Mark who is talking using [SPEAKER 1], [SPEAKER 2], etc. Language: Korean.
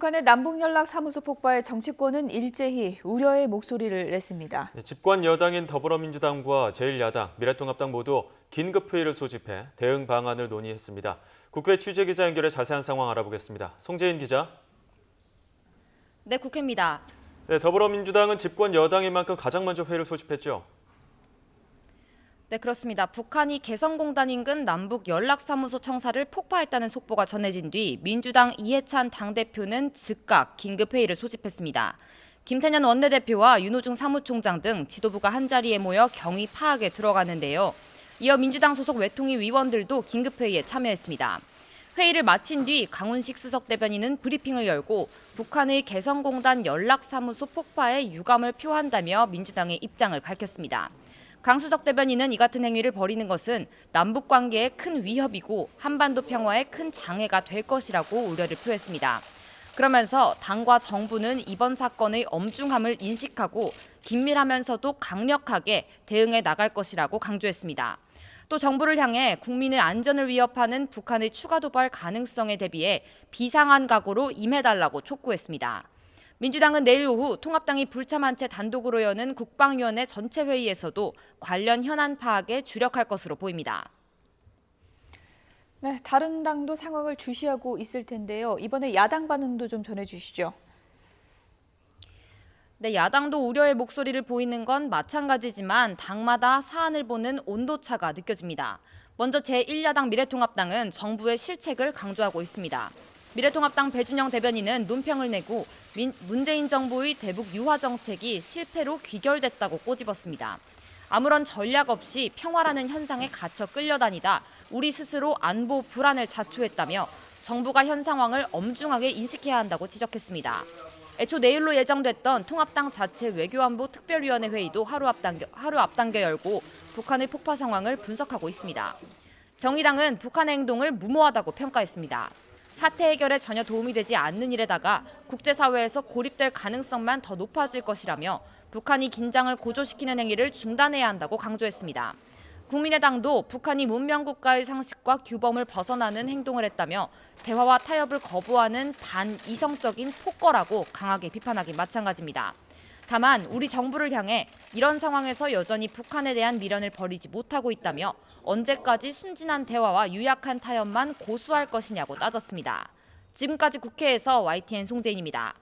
[SPEAKER 1] 북한의 남북연락사무소 폭파에 정치권은 일제히 우려의 목소리를 냈습니다.
[SPEAKER 2] 집권 여당인 더불어민주당과 제1야당, 미래통합당 모두 긴급회의를 소집해 대응 방안을 논의했습니다. 국회 취재기자 연결해 자세한 상황 알아보겠습니다. 송재인 기자.
[SPEAKER 3] 네, 국회입니다.
[SPEAKER 2] 네, 더불어민주당은 집권 여당인 만큼 가장 먼저 회의를 소집했죠.
[SPEAKER 3] 네, 그렇습니다. 북한이 개성공단 인근 남북연락사무소 청사를 폭파했다는 속보가 전해진 뒤 민주당 이해찬 당대표는 즉각 긴급회의를 소집했습니다. 김태년 원내대표와 윤호중 사무총장 등 지도부가 한자리에 모여 경위 파악에 들어갔는데요. 이어 민주당 소속 외통위 위원들도 긴급회의에 참여했습니다. 회의를 마친 뒤 강훈식 수석대변인은 브리핑을 열고 북한의 개성공단 연락사무소 폭파에 유감을 표한다며 민주당의 입장을 밝혔습니다. 강 수석 대변인은 이 같은 행위를 벌이는 것은 남북 관계에 큰 위협이고 한반도 평화에 큰 장애가 될 것이라고 우려를 표했습니다. 그러면서 당과 정부는 이번 사건의 엄중함을 인식하고 긴밀하면서도 강력하게 대응해 나갈 것이라고 강조했습니다. 또 정부를 향해 국민의 안전을 위협하는 북한의 추가 도발 가능성에 대비해 비상한 각오로 임해달라고 촉구했습니다. 민주당은 내일 오후 통합당이 불참한 채 단독으로 여는 국방위원회 전체 회의에서도 관련 현안 파악에 주력할 것으로 보입니다.
[SPEAKER 1] 네, 다른 당도 상황을 주시하고 있을 텐데요. 이번에 야당 반응도 좀 전해주시죠.
[SPEAKER 3] 네, 야당도 우려의 목소리를 보이는 건 마찬가지지만 당마다 사안을 보는 온도차가 느껴집니다. 먼저 제1야당 미래통합당은 정부의 실책을 강조하고 있습니다. 미래통합당 배준영 대변인은 논평을 내고 문재인 정부의 대북 유화 정책이 실패로 귀결됐다고 꼬집었습니다. 아무런 전략 없이 평화라는 현상에 갇혀 끌려다니다 우리 스스로 안보 불안을 자초했다며 정부가 현 상황을 엄중하게 인식해야 한다고 지적했습니다. 애초 내일로 예정됐던 통합당 자체 외교안보 특별위원회 회의도 하루 앞당겨 열고 북한의 폭파 상황을 분석하고 있습니다. 정의당은 북한의 행동을 무모하다고 평가했습니다. 사태 해결에 전혀 도움이 되지 않는 일에다가 국제사회에서 고립될 가능성만 더 높아질 것이라며 북한이 긴장을 고조시키는 행위를 중단해야 한다고 강조했습니다. 국민의당도 북한이 문명국가의 상식과 규범을 벗어나는 행동을 했다며 대화와 타협을 거부하는 반이성적인 폭거라고 강하게 비판하기 마찬가지입니다. 다만 우리 정부를 향해 이런 상황에서 여전히 북한에 대한 미련을 버리지 못하고 있다며 언제까지 순진한 대화와 유약한 타협만 고수할 것이냐고 따졌습니다. 지금까지 국회에서 YTN 송재인입니다.